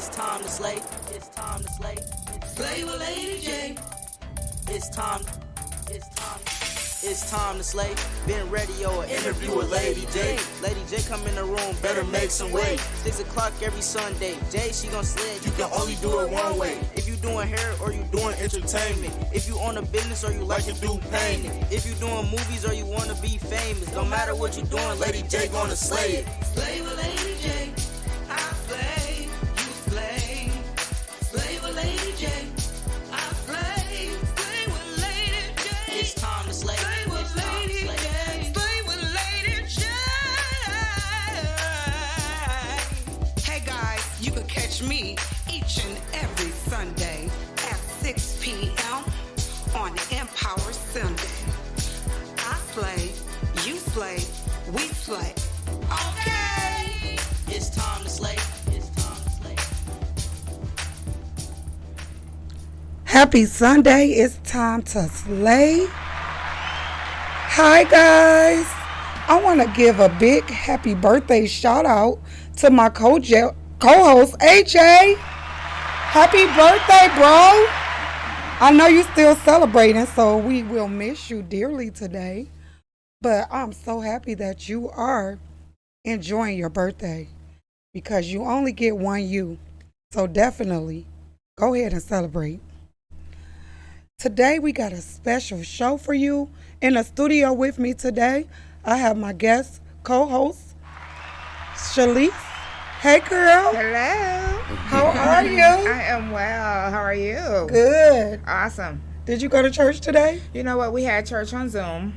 It's time to slay. It's time to slay. Slay with Lady J. It's time. It's time. It's time to slay. Been ready or interview with Lady J. Lady J come in the room, better make some way. 6 o'clock every Sunday. Jay, she gon' slay. You can only do it one way. If you doing hair or you doing entertainment. If you own a business or you like to do painting. If you doing movies or you wanna be famous. No matter what you doing, Lady J gonna slay it. Slay with Lady J. I slay. You slay. Slay with Lady J. I slay. Slay with Lady J. It's time to slay. Slay with Lady J. Slay with Lady J. Hey guys, you can catch me each and every Sunday at 6 p.m. on Empower Sunday. I slay, you slay, we slay. Okay. It's time to slay. It's time to slay. Happy Sunday. It's time to slay. Hi, guys. I want to give a big happy birthday shout out to my co-host, AJ. Happy birthday, bro. I know you're still celebrating, so we will miss you dearly today. But I'm so happy that you are enjoying your birthday because you only get one you. So definitely go ahead and celebrate. Today we got a special show for you. In the studio with me today, I have my guest co-host, Challis. Hey girl. Hello. How are you? I am well. How are you? Good. Awesome. Did you go to church today? You know what? We had church on Zoom.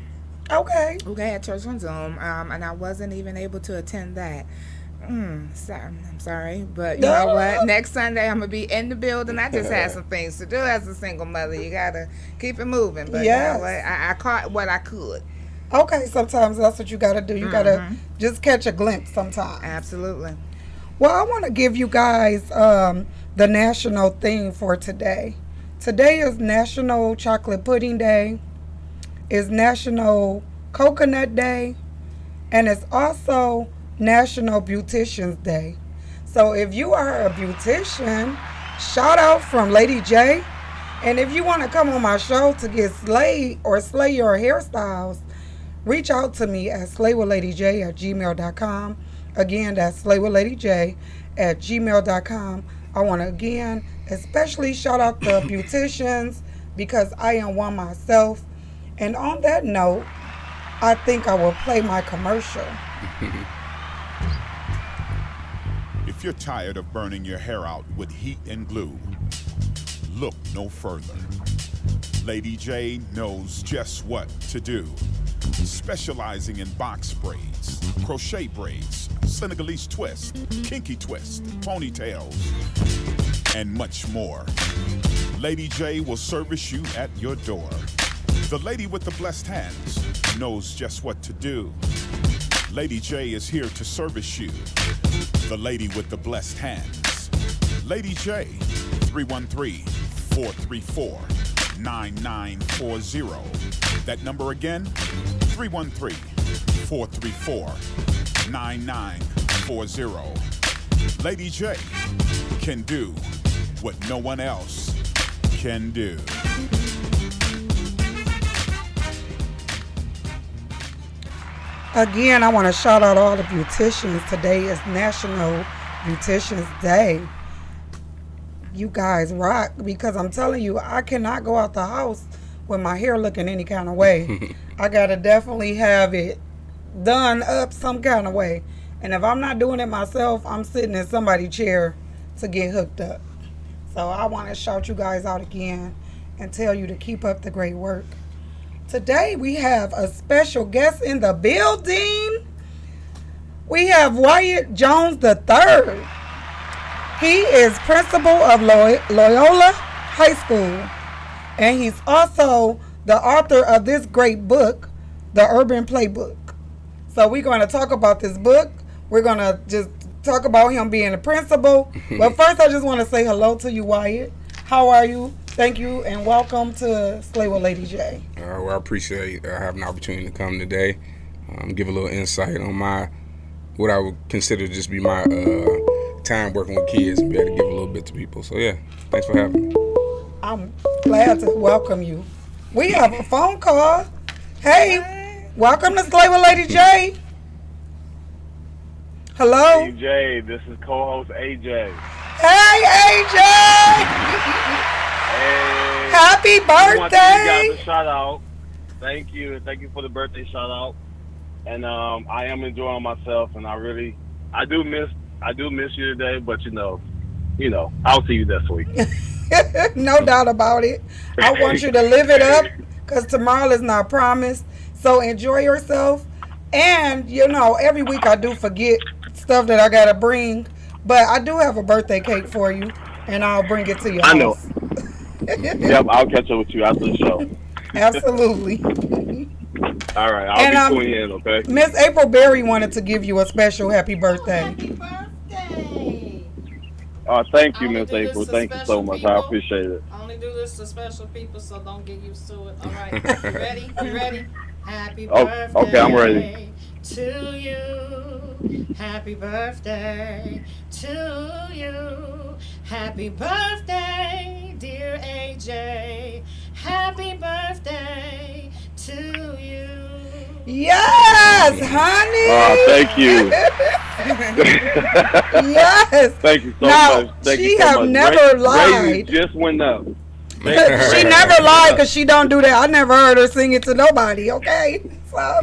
Okay. We had church on Zoom, and I wasn't even able to attend that. I'm sorry, but you know what? Next Sunday I'm gonna be in the building. I just had some things to do as a single mother. You gotta keep it moving. But Yes. you know what? I caught what I could. Okay, sometimes that's what you gotta do. You gotta just catch a glimpse sometimes. Absolutely. Well, I want to give you guys the national theme for today. Today is National Chocolate Pudding Day. It's National Coconut Day. And it's also National Beautician's Day. So if you are a beautician, shout out from Lady J. And if you want to come on my show to get slayed or slay your hairstyles, reach out to me at slaywithladyj@gmail.com. Again, that's slaywithladyj@gmail.com. I want to again especially shout out the beauticians because I am one myself. And on that note, I think I will play my commercial. If you're tired of burning your hair out with heat and glue, look no further. Lady J knows just what to do. Specializing in box braids, crochet braids, Senegalese twist, kinky twist, ponytails, and much more. Lady J will service you at your door. The lady with the blessed hands knows just what to do. Lady J is here to service you. The lady with the blessed hands. Lady J, 313-434-9940. That number again, 313-434-9940. Lady J can do what no one else can do. Again, I want to shout out all the beauticians. Today is National Beautician's Day. You guys rock because I'm telling you, I cannot go out the house with my hair looking any kind of way. I got to definitely have it done up some kind of way. And if I'm not doing it myself, I'm sitting in somebody's chair to get hooked up. So I want to shout you guys out again and tell you to keep up the great work. Today we have a special guest in the building. We have Wyatt Jones III. He is principal of Loyola High School, and he's also the author of this great book, The Urban Playbook. So we're going to talk about this book. We're going to just talk about him being a principal. But first, I just want to say hello to you, Wyatt. How are you? Thank you, and welcome to Slay with Lady J. Well, I appreciate having the opportunity to come today, give a little insight on what I would consider just be my time working with kids and be able to give a little bit to people. So yeah, thanks for having me. I'm glad to welcome you. We have a phone call. Hey, welcome to Slay with Lady J. Hello. Hey Jay, this is co-host AJ. Hey, AJ. Hey. Happy I want to give you birthday. guys a shout out. Thank you for the birthday shout out. And I am enjoying myself, and I do miss you today. But you know, I'll see you this week. No doubt about it. I want you to live it up because tomorrow is not promised. So enjoy yourself. And, every week I do forget stuff that I got to bring. But I do have a birthday cake for you, and I'll bring it to your house. I know. Yep, I'll catch up with you after the show. Absolutely. All right, I'll be tuning in, okay? Miss April Berry wanted to give you a special happy birthday. Happy birthday! Thank you, Miss April. Thank you so much. I appreciate it. I only do this to special people, so don't get used to it. All right, you ready? You ready? Happy birthday. Okay, I'm ready. To you. Happy birthday to you. Happy birthday, dear AJ. Happy birthday to you. Yes, honey. Thank you. Yes. Thank you so Now, much. Thank she you so have much. never Raises lied. just went up. She never lied because she don't do that. I never heard her sing it to nobody, okay? So.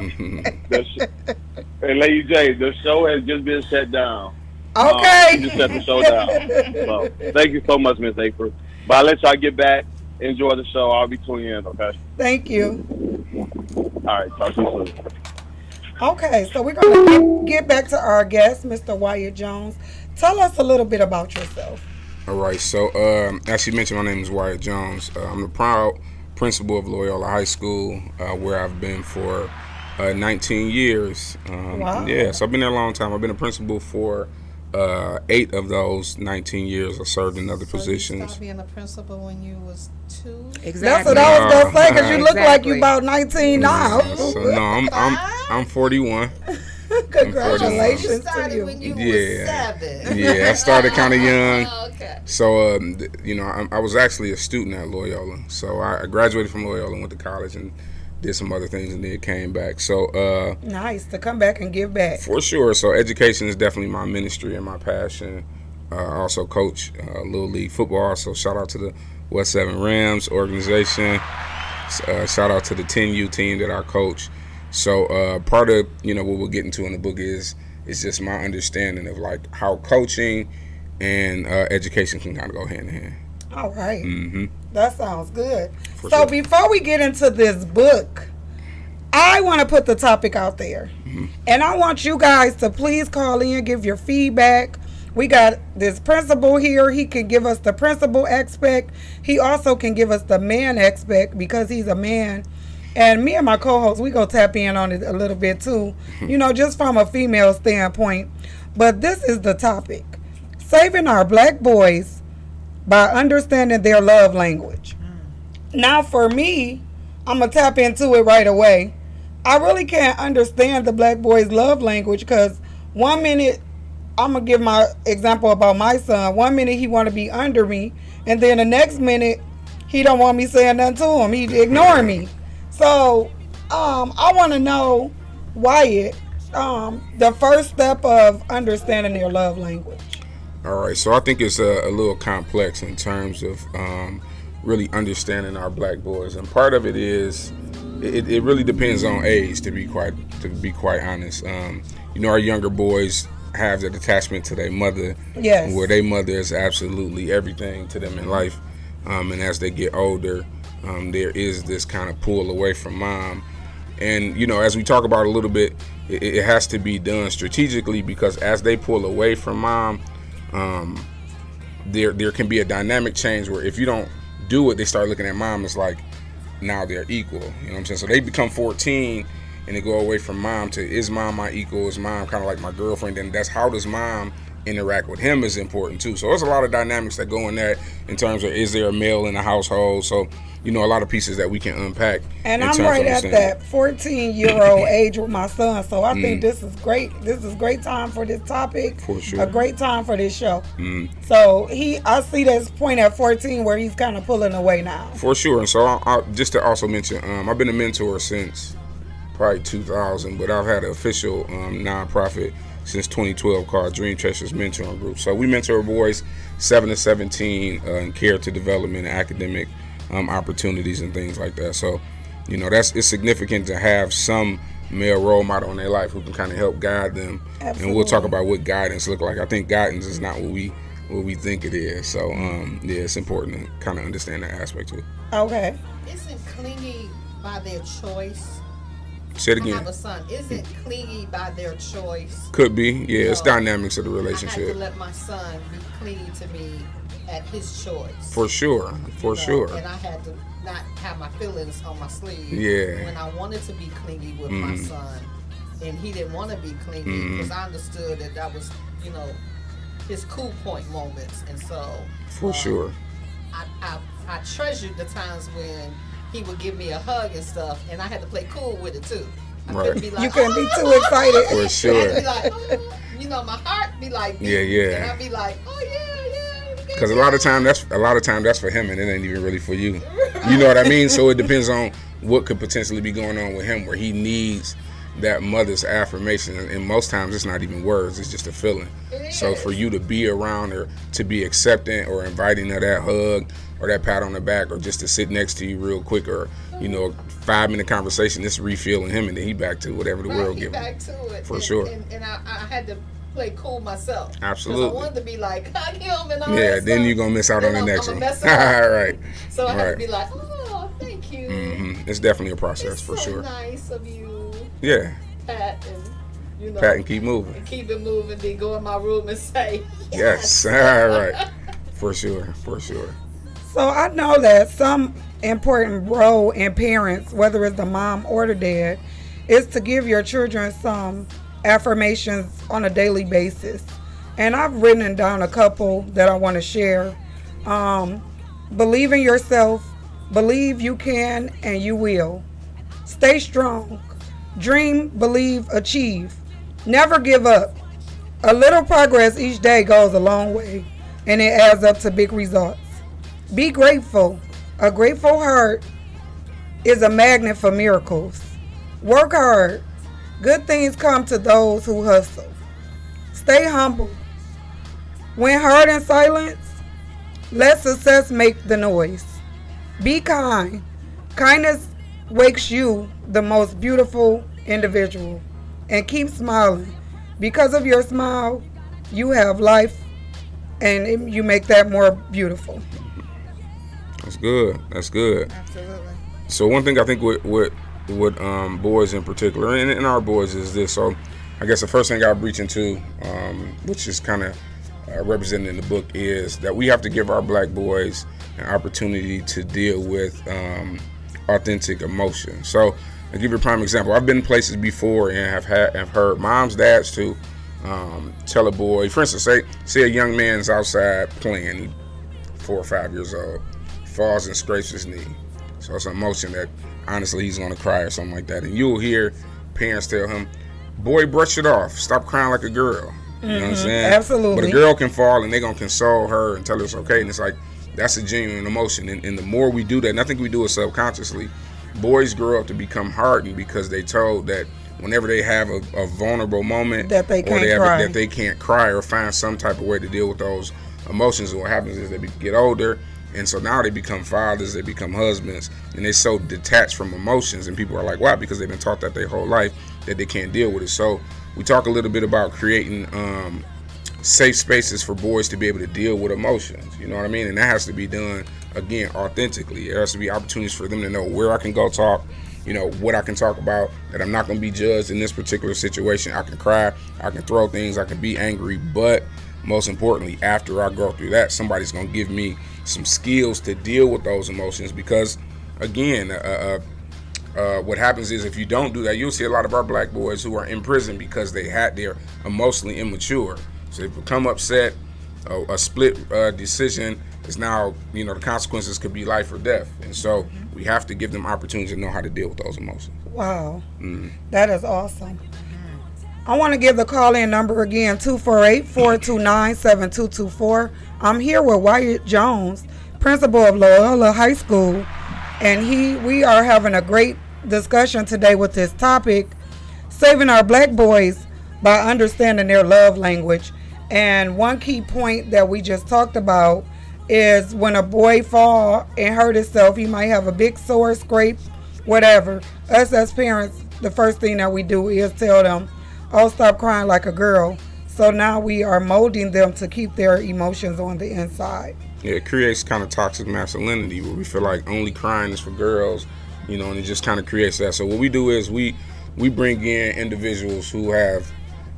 Hey, Lady J, the show has just been shut down. Okay. You just shut the show down. So, thank you so much, Miss April. But I'll let y'all get back. Enjoy the show. I'll be tuning in, okay? Thank you. All right, talk to you soon. Okay, so we're going to get back to our guest, Mr. Wyatt Jones. Tell us a little bit about yourself. All right, so as you mentioned, my name is Wyatt Jones. I'm the proud principal of Loyola High School, where I've been for 19 years. Wow. Yeah, so I've been there a long time. I've been a principal for 8 of those 19 years. I served in other So positions. you stopped being a principal when you was 2? That's Exactly. what I was going to say because you look like Exactly. you about 19 now. So no, I'm 41. Congratulations You to started you. when you Yeah. was 7. Yeah, I started kind of young. Oh, okay. So, I was actually a student at Loyola. So I graduated from Loyola, went to college, and did some other things, and then came back. So, Nice to come back and give back. for sure. So education is definitely my ministry and my passion. I also coach Little League football. So shout out to the West 7 Rams organization. Shout out to the 10U team that I coach. So part of what we'll get into in the book is just my understanding of like how coaching and education can kind of go hand in hand. All right. Mm-hmm. That sounds good. For So sure. before we get into this book, I want to put the topic out there. Mm-hmm. And I want you guys to please call in, give your feedback. We got this principal here. He can give us the principal aspect. He also can give us the man aspect because he's a man. And me and my co-host, we go tap in on it a little bit too, just from a female standpoint. But this is the topic. Saving our black boys by understanding their love language. Now for me, I'm going to tap into it right away. I really can't understand the black boy's love language because 1 minute, I'm going to give my example about my son. 1 minute he want to be under me, and then the next minute he don't want me saying nothing to him. He ignoring me. So I want to know, Wyatt, the first step of understanding their love language. All right, so I think it's a little complex in terms of really understanding our black boys, and part of it is it really depends on age. To be quite honest, our younger boys have that attachment to their mother, Yes. where their mother is absolutely everything to them in life, and as they get older, there is this kind of pull away from mom. And as we talk about a little bit, it has to be done strategically because as they pull away from mom, there can be a dynamic change where if you don't do it, they start looking at mom as like now they're equal. You know what I'm saying? So they become 14 and they go away from mom to, is mom my equal? Is mom kind of like my girlfriend? And that's how does mom interact with him is important too. So there's a lot of dynamics that go in that in terms of, is there a male in the household? So, a lot of pieces that we can unpack. And I'm right at that 14-year-old age with my son, so I think this is great. This is a great time for this topic. For sure. A great time for this show. So I see this point at 14 where he's kind of pulling away now. For sure. And so just to also mention, I've been a mentor since probably 2000, but I've had an official nonprofit since 2012 called Dream Chasers Mentoring Group. So we mentor boys 7 to 17 in character development and academic opportunities and things like that. So, it's significant to have some male role model in their life who can kind of help guide them. Absolutely. And we'll talk about what guidance look like. I think guidance is not what we think it is. So, it's important to kind of understand that aspect too. Okay. Isn't clingy by their choice? Say it again. I have a son. Isn't clingy by their choice? Could be. Yeah, it's dynamics of the relationship. I had to let my son be clingy to me at his choice. For sure. For sure. And I had to not have my feelings on my sleeve. Yeah. When I wanted to be clingy with my son, and he didn't want to be clingy because I understood that was, his cool point moments, and so. For sure. I treasured the times when he would give me a hug and stuff, and I had to play cool with it too. Right. You couldn't be too excited. For sure. I had to be like, my heart be like, yeah. And I'd be like, yeah. Because a lot of time that's for him, and it ain't even really for you. You know what I mean? So it depends on what could potentially be going on with him, where he needs that mother's affirmation, and most times it's not even words, it's just a feeling. So for you to be around her, to be accepting or inviting her that hug or that pat on the back, or just to sit next to you real quick, or 5-minute conversation, this refueling him, and then he back to whatever the world gives him. Back to it. For sure. And I had to play cool myself. Absolutely. I wanted to be like, hug him and all Yeah, that then stuff. you're gonna miss out on the next one. Right. So I had to be like, oh, thank you. It's definitely a process. It's for so sure. Nice of you. Yeah. Pat and pat and keep moving. And keep it moving. Then go in my room and say yes. All right. For sure. So I know that some important role in parents, whether it's the mom or the dad, is to give your children some affirmations on a daily basis. And I've written down a couple that I want to share. Believe in yourself. Believe you can and you will. Stay strong. Dream, believe, achieve. Never give up. A little progress each day goes a long way, and it adds up to big results. Be grateful. A grateful heart is a magnet for miracles. Work hard. Good things come to those who hustle. Stay humble. When heard in silence, let success make the noise. Be kind. Kindness makes you the most beautiful individual. And keep smiling. Because of your smile, you have life, and you make that more beautiful. That's good. Absolutely. So one thing I think with boys in particular, and our boys, is this. So I guess the first thing I'll reach into, which is kind of represented in the book, is that we have to give our black boys an opportunity to deal with authentic emotion. So I'll give you a prime example. I've been in places before and have heard moms, dads too, tell a boy, for instance, say a young man's outside playing, 4 or 5 years old, falls and scrapes his knee. So it's an emotion that honestly he's gonna cry or something like that. And you'll hear parents tell him, boy, brush it off. Stop crying like a girl. You know what I'm saying? Absolutely. But a girl can fall and they're gonna console her and tell her it's okay. And it's like, that's a genuine emotion. And the more we do that, and I think we do it subconsciously, boys grow up to become hardened because they told that whenever they have a vulnerable moment that they can't cry or find some type of way to deal with those emotions, and what happens is they get older, and so now they become fathers, they become husbands, and they're so detached from emotions, and people are like, why? Because they've been taught that their whole life that they can't deal with it. So we talk a little bit about creating safe spaces for boys to be able to deal with emotions, you know what I mean? And that has to be done, again, authentically. There has to be opportunities for them to know where I can go talk, you know, what I can talk about, that I'm not going to be judged in this particular situation. I can cry, I can throw things, I can be angry, but most importantly, after I go through that, somebody's going to give me some skills to deal with those emotions, because, again, what happens is if you don't do that, you'll see a lot of our black boys who are in prison because they're emotionally immature. So if you become upset, a split decision is now, the consequences could be life or death. And so we have to give them opportunity to know how to deal with those emotions. Wow. That is awesome. I want to give the call-in number again, 248-429-7224. I'm here with Wyatt Jones, principal of Loyola High School, and we are having a great discussion today with this topic, saving our black boys by understanding their love language. And one key point that we just talked about is when a boy fall and hurt himself, he might have a big sore, scrape, whatever. Us as parents, the first thing that we do is tell them, oh, stop crying like a girl. So now we are molding them to keep their emotions on the inside. Yeah, it creates kind of toxic masculinity where we feel like only crying is for girls, and it just kind of creates that. So what we do is we bring in individuals who have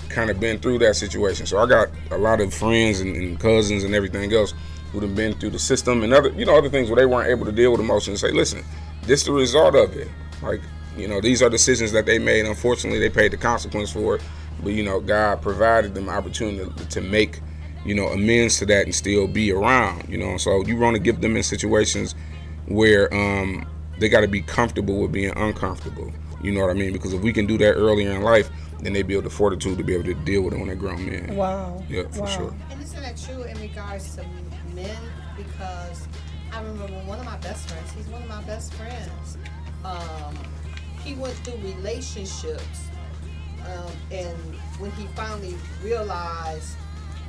kind of been through that situation. So I got a lot of friends and cousins and everything else who have been through the system and other things where they weren't able to deal with emotions. Say, listen, this is the result of it. Like, these are decisions that they made. Unfortunately, they paid the consequence for it. But, God provided them opportunity to make, amends to that and still be around, So you want to give them in situations where they got to be comfortable with being uncomfortable. You know what I mean? Because if we can do that earlier in life, then they build the fortitude to be able to deal with it when they're grown men. Wow. Yeah, for sure. And isn't that true in regards to men? Because I remember one of my best friends, he's one of my best friends, he went through relationships, and when he finally realized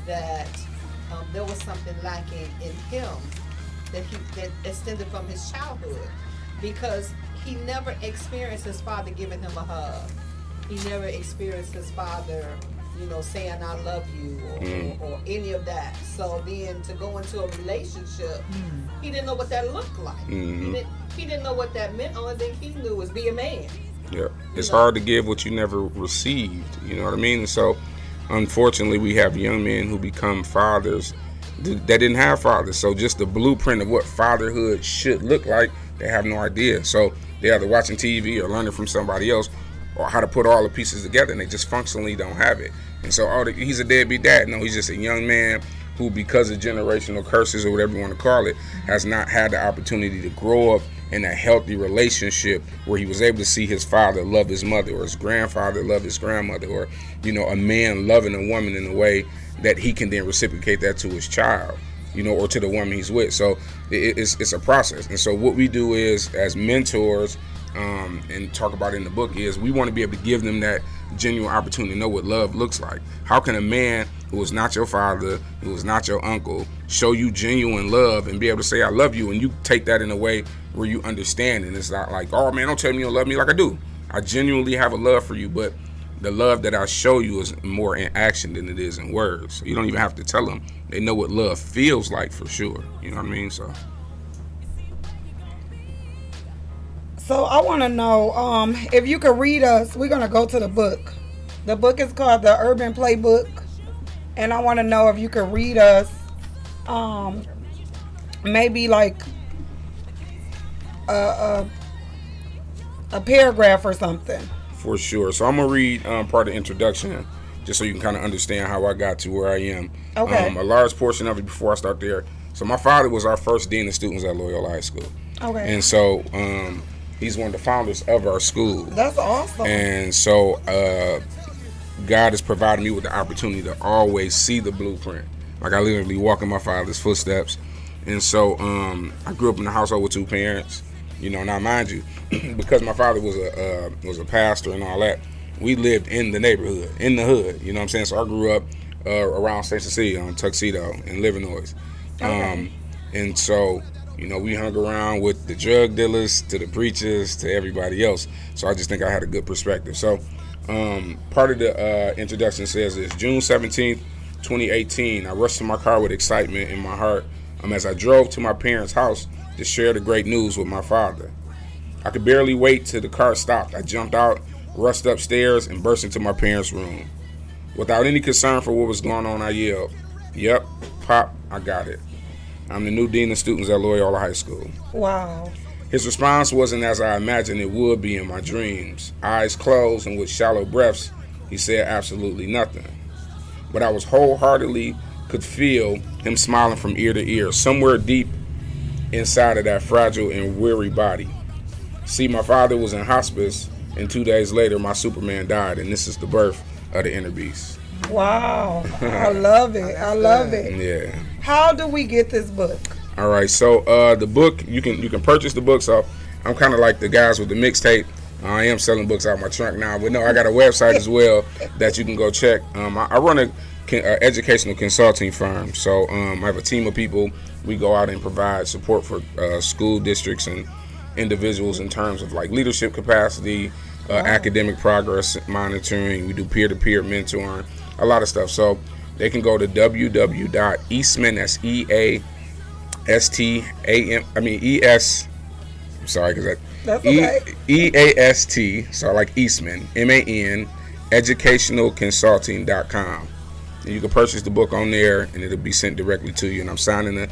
that there was something lacking in him that extended from his childhood, because he never experienced his father giving him a hug. He never experienced his father, saying I love you or any of that. So then to go into a relationship, he didn't know what that looked like. He didn't know what that meant. Only thing he knew was be a man. Yeah, it's hard to give what you never received. You know what I mean? And so, unfortunately, we have young men who become fathers that didn't have fathers. So just the blueprint of what fatherhood should look like, they have no idea. So they're either watching TV or learning from somebody else, or how to put all the pieces together, and they just functionally don't have it. And so he's a deadbeat dad. No, he's just a young man who, because of generational curses or whatever you want to call it, has not had the opportunity to grow up in a healthy relationship where he was able to see his father love his mother, or his grandfather love his grandmother, or a man loving a woman in a way that he can then reciprocate that to his child, or to the woman he's with. So it's a process. And so what we do is, as mentors, and talk about it in the book, is we want to be able to give them that genuine opportunity to know what love looks like. How can a man who is not your father, who is not your uncle, show you genuine love and be able to say I love you, and you take that in a way where you understand, and it's not like, oh man, don't tell me you don't love me. Like, I do. I genuinely have a love for you, but the love that I show you is more in action than it is in words. So you don't even have to tell them. They know what love feels like for sure. You know what I mean? So I want to know if you could read us. We're going to go to the book. The book is called The Urban Playbook. And I want to know if you could read us maybe like a paragraph or something. For sure. So I'm going to read part of the introduction just so you can kind of understand how I got to where I am. Okay. A large portion of it before I start there. So my father was our first dean of students at Loyola High School. Okay. And so he's one of the founders of our school. That's awesome. And so God has provided me with the opportunity to always see the blueprint. Like, I literally walk in my father's footsteps. And so I grew up in a household with two parents. Now mind you, because my father was a pastor and all that, we lived in the neighborhood, in the hood. You know what I'm saying? So I grew up around St. Cecilia on Tuxedo in Livernois. Okay. And so, we hung around with the drug dealers to the preachers to everybody else. So I just think I had a good perspective. So part of the introduction says this: June 17th, 2018, I rushed to my car with excitement in my heart as I drove to my parents' house to share the great news with my father. I could barely wait till the car stopped. I jumped out, rushed upstairs, and burst into my parents' room. Without any concern for what was going on, I yelled, "Yep, Pop, I got it. I'm the new dean of students at Loyola High School." Wow. His response wasn't as I imagined it would be in my dreams. Eyes closed and with shallow breaths, he said absolutely nothing. but I was wholeheartedly could feel him smiling from ear to ear, somewhere deep inside of that fragile and weary body. See, my father was in hospice, and 2 days later, my Superman died, and this is the birth of the Inner Beast. Wow. I love it. I love it. Yeah. How do we get this book? All right, so the book, you can purchase the book. So I'm kind of like the guys with the mixtape. I am selling books out of my trunk now, but no, I got a website as well that you can go check. I run a educational consulting firm, so I have a team of people. We go out and provide support for school districts and individuals in terms of like leadership capacity, academic progress monitoring. We do peer-to-peer mentoring, a lot of stuff. So they can go to www.eastman, that's E-A-S-T-A-M, I mean E-S, I'm sorry, because That's okay. E-A-S-T, so like Eastman, M-A-N, educationalconsulting.com. And you can purchase the book on there, and it'll be sent directly to you. And I'm signing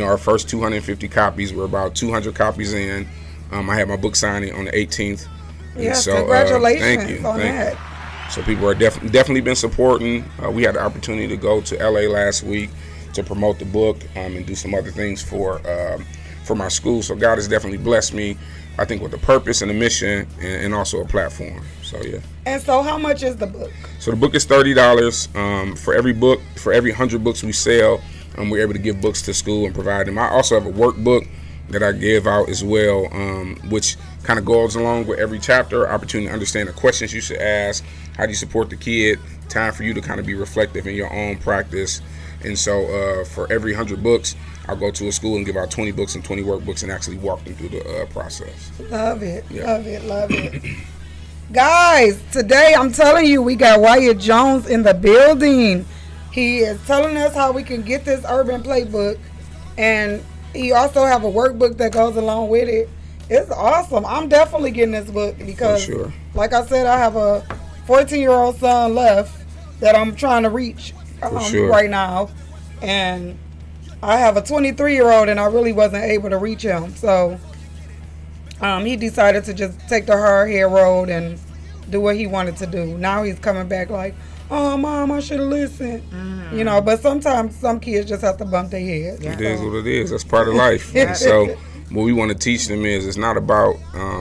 our first 250 copies. We're about 200 copies in. I have my book signing on the 18th. Yes, so, congratulations thank you. on that. You. So people are definitely been supporting. We had the opportunity to go to LA last week to promote the book and do some other things for my school. So God has definitely blessed me, I think, with the purpose and the mission and also a platform. So yeah. And so how much is the book? So the book is $30 for every book. For every 100 books we sell, we're able to give books to school and provide them. I also have a workbook that I give out as well, which kind of goes along with every chapter, opportunity to understand the questions you should ask, how do you support the kid, time for you to kind of be reflective in your own practice. And so for every 100 books, I'll go to a school and give out 20 books and 20 workbooks and actually walk them through the process. Love it, Yeah. love it, love it. Guys, today I'm telling you, we got Wyatt Jones in the building. He is telling us how we can get this urban playbook, and he also have a workbook that goes along with it. It's awesome. I'm definitely getting this book because, For sure. like I said, I have a 14-year-old son left that I'm trying to reach sure. right now, and I have a 23-year-old, and I really wasn't able to reach him. So he decided to just take the hard head road and do what he wanted to do. Now he's coming back like, oh, Mom, I should have listened. You know, but sometimes some kids just have to bump their head. It is what it is. That's part of life. And so what we want to teach them is it's not about,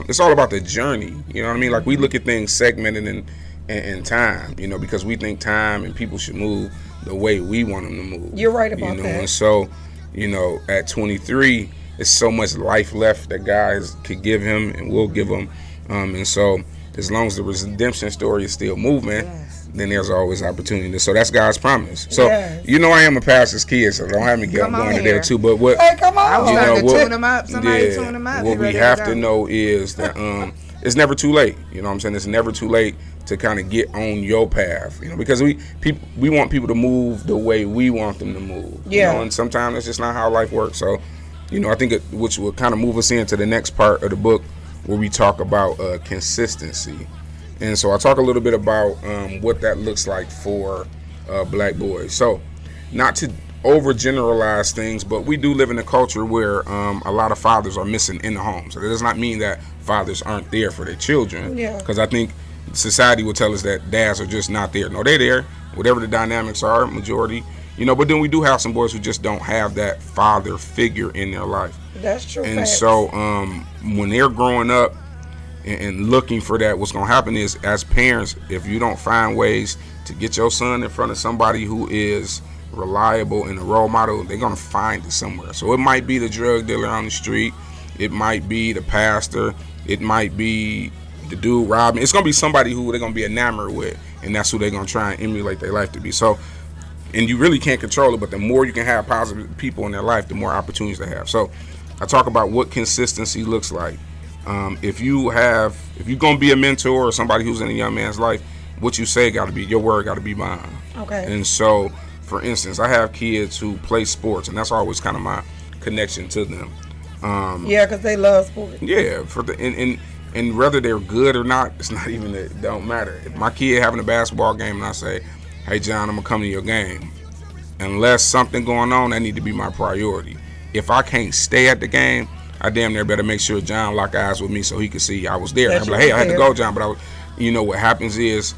it's all about the journey. You know what I mean? Like we look at things segmented in time, you know, because we think time and people should move the way we want them to move. You're right about that. that. And so, you know, at 23, there's so much life left that guys could give him and will give him. And so as long as the redemption story is still moving, then there's always opportunity. So that's God's promise. So, you know, I am a pastor's kid, so don't have me going to there too. But what, come on. I was you trying know, to tune him up. Somebody tune him up. What we have to know is that it's never too late. You know what I'm saying? It's never too late to kind of get on your path, you know, because we want people to move the way we want them to move. You know, and sometimes that's just not how life works. So, you know, I think which will kind of move us into the next part of the book where we talk about consistency. And so I talk a little bit about what that looks like for black boys. So not to overgeneralize things, but we do live in a culture where a lot of fathers are missing in the home. So that does not mean that fathers aren't there for their children. Because I think society will tell us that dads are just not there. No, they're there. Whatever the dynamics are, majority. You know, but then we do have some boys who just don't have that father figure in their life. That's true. And so when they're growing up and looking for that, what's going to happen is, as parents, if you don't find ways to get your son in front of somebody who is reliable and a role model, they're going to find it somewhere. So it might be the drug dealer on the street. It might be the pastor. It might be the dude robbing. It's going to be somebody who they're going to be enamored with, and that's who they're going to try and emulate their life to be. So, and you really can't control it, but the more you can have positive people in their life, the more opportunities they have. So I talk about what consistency looks like. If you're gonna be a mentor or somebody who's in a young man's life, what you say got to be, your word got to be bond. Okay. And so, for instance, I have kids who play sports, and that's always kind of my connection to them. Because they love sports. Yeah, and whether they're good or not, it's not even, it don't matter. If my kid having a basketball game and I say, hey John, I'm gonna come to your game, unless something going on, that need to be my priority. If I can't stay at the game, I damn near better make sure John lock eyes with me so he can see I was there. I'm like, hey, I had to go, John, but you know what happens is,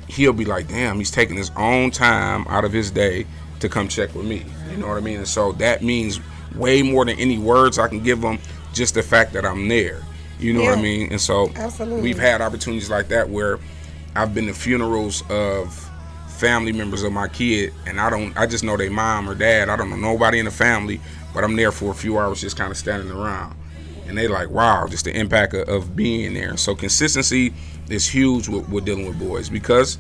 he'll be like, damn, he's taking his own time out of his day to come check with me. You know what I mean? And so that means way more than any words I can give him, just the fact that I'm there. You know what I mean? And so absolutely. We've had opportunities like that where I've been to funerals of family members of my kid, and I just know their mom or dad. I don't know nobody in the family, but I'm there for a few hours just kind of standing around. And they like, wow, just the impact of being there. So consistency is huge with dealing with boys, because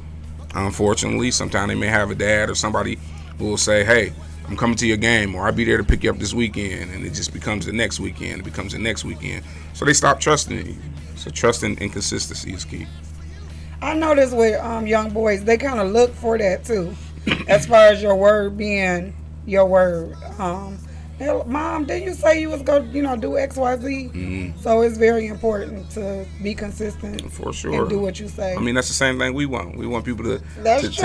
unfortunately sometimes they may have a dad or somebody who will say, hey, I'm coming to your game, or I'll be there to pick you up this weekend, and it just becomes the next weekend. It becomes the next weekend. So they stop trusting you. So trust and consistency is key. I notice with young boys, they kind of look for that too, as far as your word being your word. Mom, didn't you say you was going to, do X, Y, Z? Mm-hmm. So it's very important to be consistent. For sure. And do what you say. I mean, that's the same thing we want. We want people to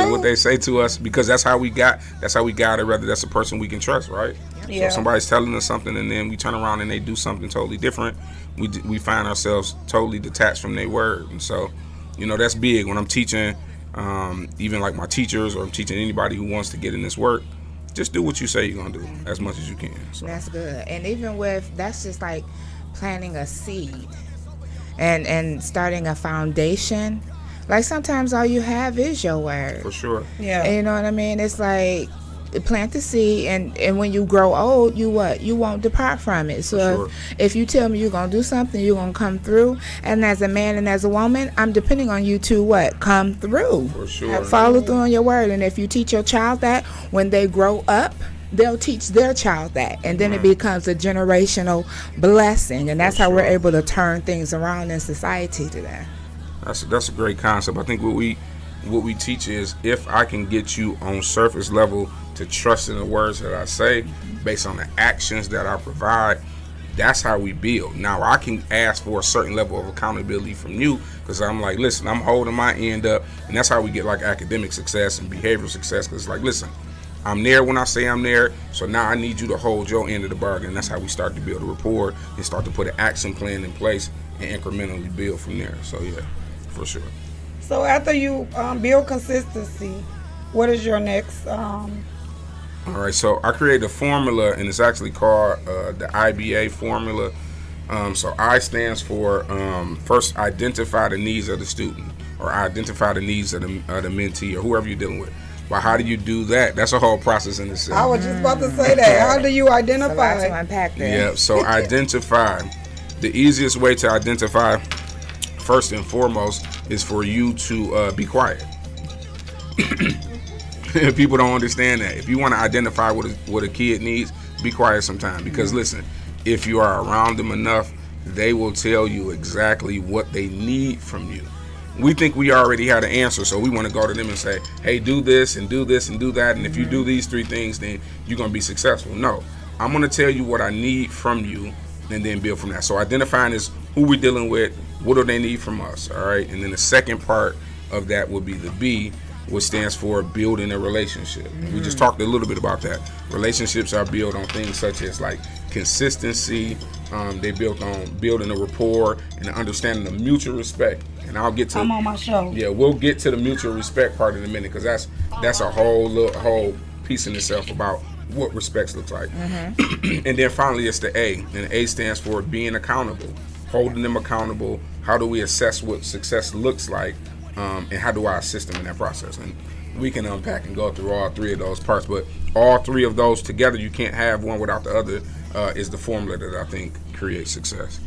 what they say to us, because that's how we got it, whether that's a person we can trust, right? Yeah. So if somebody's telling us something and then we turn around and they do something totally different, we find ourselves totally detached from their word. And so, that's big. When I'm teaching, even like my teachers, or I'm teaching anybody who wants to get in this work, just do what you say you're going to do as much as you can. So. That's good. And even that's just like planting a seed and starting a foundation. Like sometimes all you have is your word. For sure. Yeah. And you know what I mean? It's like plant the seed, and when you grow old, you won't depart from it. So if you tell me you're going to do something, you're going to come through. And as a man and as a woman, I'm depending on you to come through. For sure. Follow through on your word. And if you teach your child that, when they grow up, they'll teach their child that, and then it becomes a generational blessing. And that's how we're able to turn things around in society today. That's a great concept. I think what we teach is, if I can get you on surface level to trust in the words that I say based on the actions that I provide, that's how we build. Now I can ask for a certain level of accountability from you, because I'm like, listen, I'm holding my end up, and that's how we get like academic success and behavioral success, because it's like, listen, I'm there when I say I'm there, so now I need you to hold your end of the bargain. And that's how we start to build a rapport and start to put an action plan in place and incrementally build from there. So yeah, for sure. So after you build consistency, what is your next? All right, so I created a formula, and it's actually called the IBA formula. So I stands for first, identify the needs of the student, or identify the needs of the mentee, or whoever you're dealing with. Well, how do you do that? That's a whole process in itself. I was just about to say that. How do you identify? So to unpack that. Yeah, so identify. The easiest way to identify, first and foremost, is for you to be quiet. People don't understand that. If you want to identify what a kid needs, be quiet sometime. Because listen, if you are around them enough, they will tell you exactly what they need from you. We think we already had an answer, so we want to go to them and say, hey, do this and do this and do that, and if you do these 3 things, then you're going to be successful. No, I'm going to tell you what I need from you, and then build from that. So identifying is who we're dealing with, what do they need from us, all right? And then the second part of that would be the B, which stands for building a relationship. We just talked a little bit about that. Relationships are built on things such as like consistency. They built on building a rapport and understanding of mutual respect. And I'll get to. I'm on my show. Yeah, we'll get to the mutual respect part in a minute, because that's a whole piece in itself about what respect looks like. And then finally, it's the A, and A stands for being accountable, holding them accountable. How do we assess what success looks like? And how do I assist them in that process? And we can unpack and go through all 3 of those parts, but all 3 of those together, you can't have one without the other, is the formula that I think creates success.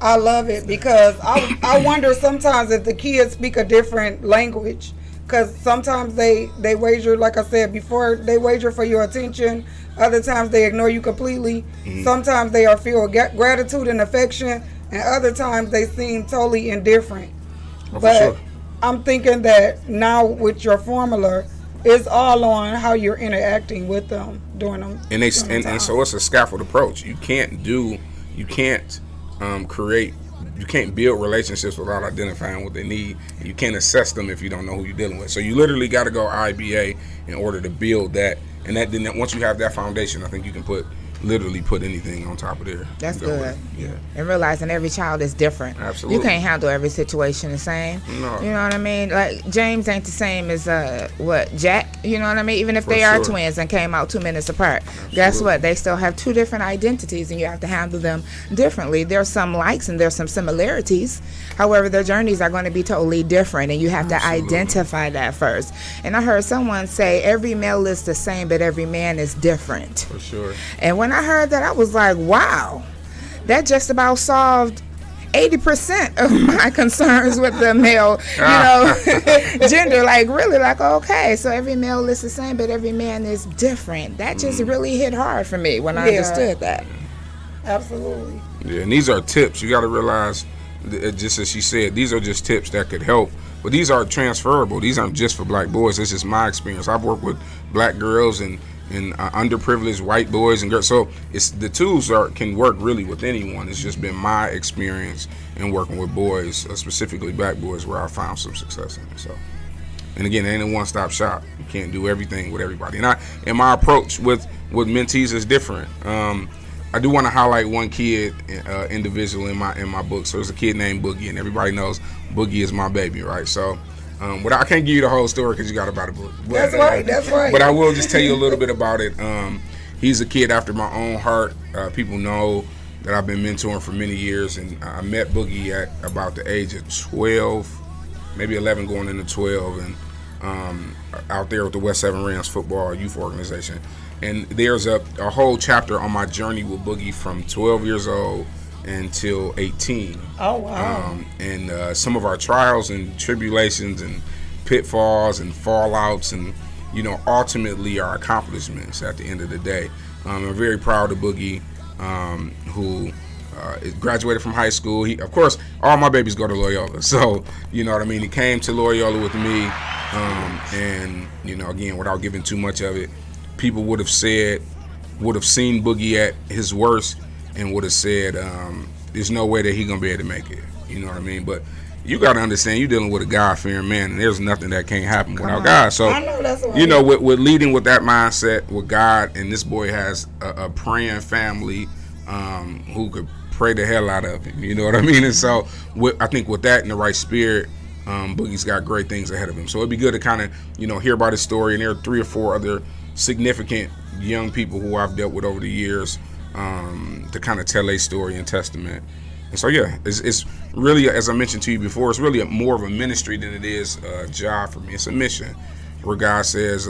I love it, because I wonder sometimes if the kids speak a different language, because sometimes they wager, like I said before, they wager for your attention. Other times they ignore you completely. Sometimes they are filled with gratitude and affection, and other times they seem totally indifferent. But sure. I'm thinking that now with your formula, it's all on how you're interacting with them during them. And so it's a scaffold approach. You can't build relationships without identifying what they need. And you can't assess them if you don't know who you're dealing with. So you literally got to go IBA in order to build that. And then once you have that foundation, I think you can put literally put anything on top of there. That's Go good. with it. Yeah. And realizing every child is different. Absolutely. You can't handle every situation the same. No. You know what I mean? Like James ain't the same as Jack. You know what I mean? Even if For they are sure. twins and came out 2 minutes apart. Guess what? They still have two different identities, and you have to handle them differently. There's some likes and there's some similarities. However, their journeys are going to be totally different, and you have to identify that first. And I heard someone say every male is the same, but every man is different. For sure. And when I heard that, I was like, wow, that just about solved 80% of my concerns with the male, gender. Like, really, like, okay, so every male is the same, but every man is different. That just really hit hard for me when I understood that. Absolutely. Yeah, and these are tips. You got to realize, just as she said, these are just tips that could help. But these are transferable. These aren't just for black boys. This is my experience. I've worked with black girls and underprivileged white boys and girls. So the tools can work really with anyone. It's just been my experience in working with boys, specifically black boys, where I found some success in it. So, and again, it ain't a one-stop shop. You can't do everything with everybody. And my approach with mentees is different. I do want to highlight one kid individual in my book. So there's a kid named Boogie, and everybody knows Boogie is my baby, right? So I can't give you the whole story because you got to buy the book. But, That's right. But I will just tell you a little bit about it. He's a kid after my own heart. People know that I've been mentoring for many years, and I met Boogie at about the age of 12, maybe 11 going into 12, and out there with the West 7 Rams football youth organization. And there's a whole chapter on my journey with Boogie from 12 years old until 18. Oh, wow. And some of our trials and tribulations and pitfalls and fallouts and, ultimately our accomplishments at the end of the day. I'm very proud of Boogie, who graduated from high school. Of course, all my babies go to Loyola. So, you know what I mean? He came to Loyola with me. And, again, without giving too much of it, people would have seen Boogie at his worst and would have said, there's no way that he's going to be able to make it. You know what I mean? But you got to understand, you're dealing with a God-fearing man, and there's nothing that can't happen without God. So, I know that's right. With leading with that mindset with God, and this boy has a praying family who could pray the hell out of him. You know what I mean? And so I think with that in the right spirit, Boogie's got great things ahead of him. So it'd be good to kind of, hear about his story. And there are 3 or 4 other significant young people who I've dealt with over the years to kind of tell a story and testament. And so, yeah, it's really, as I mentioned to you before, it's really more of a ministry than it is a job for me. It's a mission where God says,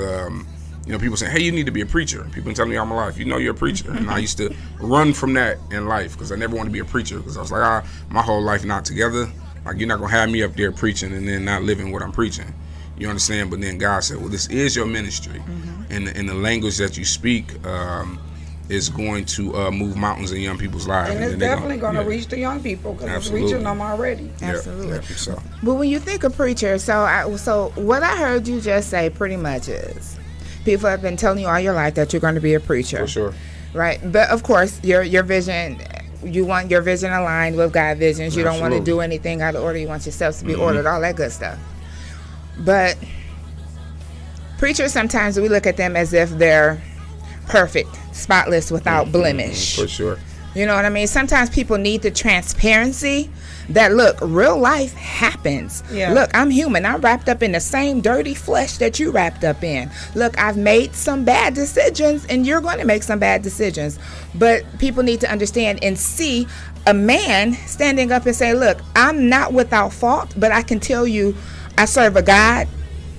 people say, hey, you need to be a preacher. People been telling me all my life, you're a preacher. And I used to run from that in life because I never wanted to be a preacher because I was like, my whole life not together. Like, you're not going to have me up there preaching and then not living what I'm preaching. You understand? But then God said, well, this is your ministry. And the language that you speak is going to move mountains in young people's lives. And it's definitely going to reach the young people because it's reaching them already. Absolutely. Yep, so. But when you think of preacher, so what I heard you just say pretty much is people have been telling you all your life that you're going to be a preacher. For sure. Right. But, of course, your vision, you want your vision aligned with God's visions. You don't want to do anything out of order. You want yourself to be ordered, all that good stuff. But preachers, sometimes we look at them as if they're perfect, spotless, without blemish. For sure. You know what I mean? Sometimes people need the transparency that, look, real life happens. Yeah. Look, I'm human. I'm wrapped up in the same dirty flesh that you wrapped up in. Look, I've made some bad decisions, and you're going to make some bad decisions. But people need to understand and see a man standing up and say, look, I'm not without fault, but I can tell you I serve a God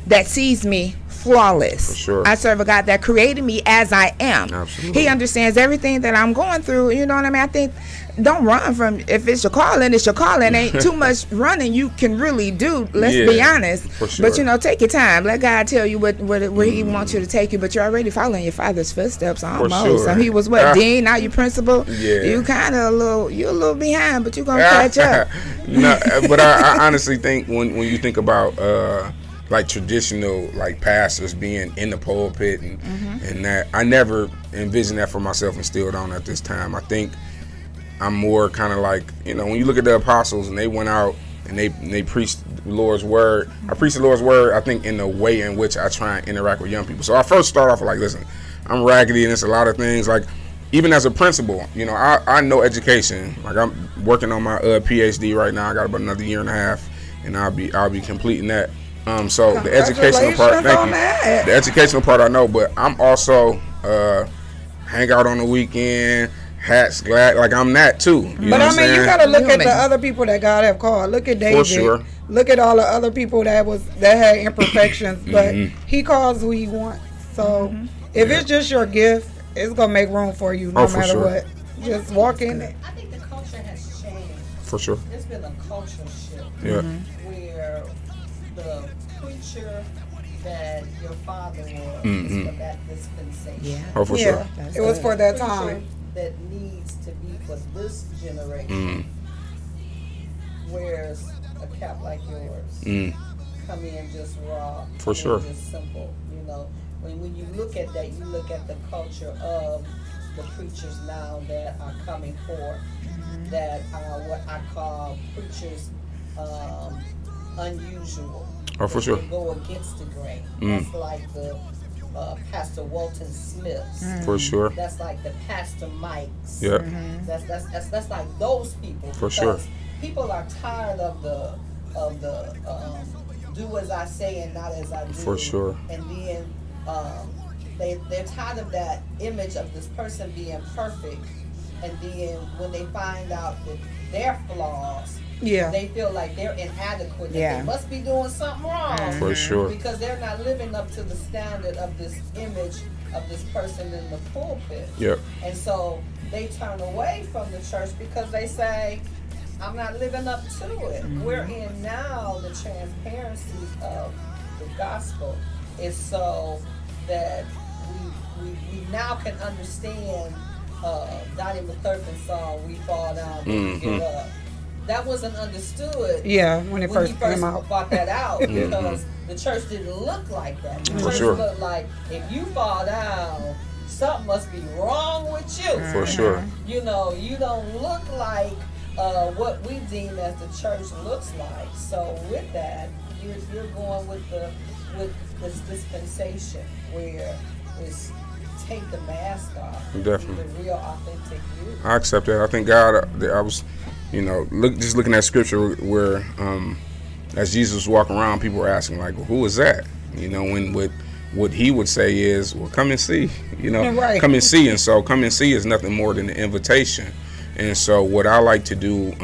that sees me flawless. For sure. I serve a God that created me as I am. Absolutely. He understands everything that I'm going through. You know what I mean? I think don't run from, if it's your calling, it's your calling. Ain't too much running you can really do. Let's be honest. For sure. But take your time. Let God tell you where He wants you to take you. But you're already following your father's footsteps almost. sure. So he was dean, now you principal. Yeah. You kind of you're a little behind, but you're gonna catch up. No, but I honestly think when you think about like traditional like pastors being in the pulpit and that, I never envisioned that for myself and still don't at this time. I think I'm more kind of like, when you look at the apostles and they went out and they preached the Lord's word. I preach the Lord's word, I think, in the way in which I try and interact with young people. So I first start off like, listen, I'm raggedy and it's a lot of things. Like, even as a principal, you know, I know education. Like I'm working on my PhD right now. I got about another year and a half, and I'll be completing that. So the educational part, thank you. The educational part I know, but I'm also hang out on the weekend. Hats, glad, like I'm that too. But I mean, you gotta look at the other people that God have called. Look at David. For sure. Look at all the other people that had imperfections, but he calls who he wants. So if it's just your gift, it's gonna make room for you no matter what. Just walk in it. I think the culture has changed. For sure. There's been a cultural shift. Yeah. Where the preacher that your father was is for that dispensation. Yeah. Oh, for sure. It was for that Preacher time. that needs to be for this generation. Whereas a cap like yours come in just raw, For sure. just simple. You know, when you look at that, you look at the culture of the preachers now that are coming forth, that are what I call preachers unusual. Oh, for sure. They go against the grain. That's like the Pastor Walton Smiths. For sure. That's like the Pastor Mikes. Yeah. That's like those people. For sure. People are tired of the do as I say and not as I do. For sure. And then they're tired of that image of this person being perfect. And then when they find out that their flaws, they feel like they're inadequate. That they must be doing something wrong. For sure. Because they're not living up to the standard of this image of this person in the pulpit. Yep. And so they turn away from the church because they say, I'm not living up to it. We're in now the transparency of the gospel is so that we now can understand Donnie McClurkin's song, We Fall Down, We Get Up. That wasn't understood. Yeah, when it first he came out. brought that out because the church didn't look like that. The church sure. looked like if you fall down, something must be wrong with you. For sure. You know, you don't look like what we deem as the church looks like. So with that, you're going with this dispensation where it's take the mask off. Definitely. The real authentic you. I accept that. I think God, I was, you know, just looking at scripture where, as Jesus was walking around, people were asking like, well, who is that? You know, when what he would say is, well, come and see, you know, Right. come and see. And so come and see is nothing more than an invitation. And so what I like to do,